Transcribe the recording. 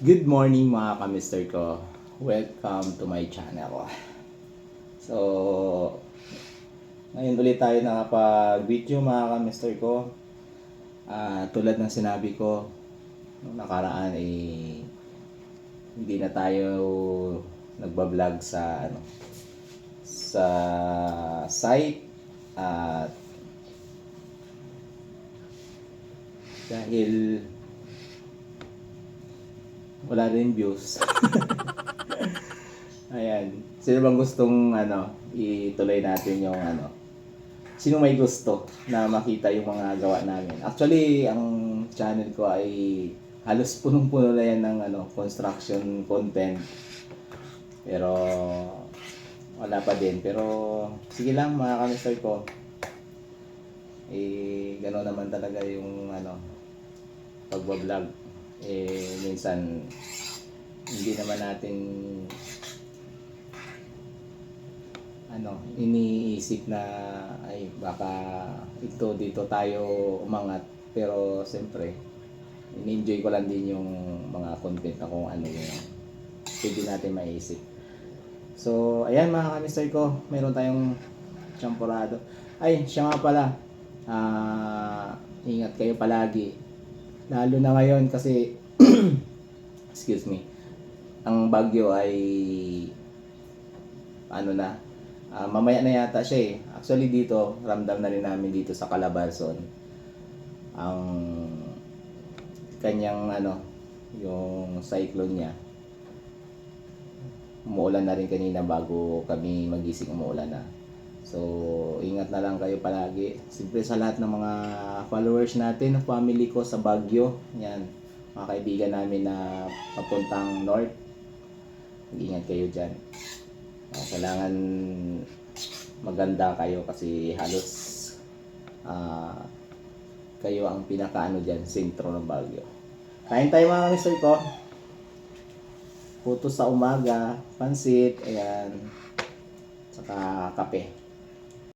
Good morning mga ka-mister ko. Welcome to my channel. So, ngayon ulit tayo nakapag-video mga ka-mister ko. Tulad ng sinabi ko, nung nakaraan hindi na tayo nagbablog sa site at dahil wala rin views. Ayan. Sino bang gustong ituloy natin yung sino may gusto na makita yung mga gawa namin? Actually, ang channel ko ay halos punong-puno na yan ng construction content. Pero wala pa din. Pero sige lang mga kamister ko. Gano'n naman talaga yung pagbablog. Minsan hindi naman natin iniisip na ay baka dito tayo umangat, pero siyempre ini-enjoy ko lang din yung mga content na kung ano yung pwede natin maiisip. So ayan mga kamister ko, meron tayong champurado. Ay siya nga pala, ingat kayo palagi, lalo na ngayon kasi excuse me, ang bagyo ay mamaya na yata siya eh. Actually dito, ramdam na rin namin dito sa Calabarzon ang kanyang yung cyclone niya. Umuulan na rin kanina bago kami magising, umuulan na. So, ingat na lang kayo palagi. Siyempre sa lahat ng mga followers natin, family ko sa Baguio, yan, mga kaibigan namin na papuntang north, mag-ingat kayo dyan. Kailangan maganda kayo kasi halos kayo ang pinakaano dyan, sentro ng Baguio. Kain tayo mga mister ko. Puto sa umaga, pansit, ayan, saka kape.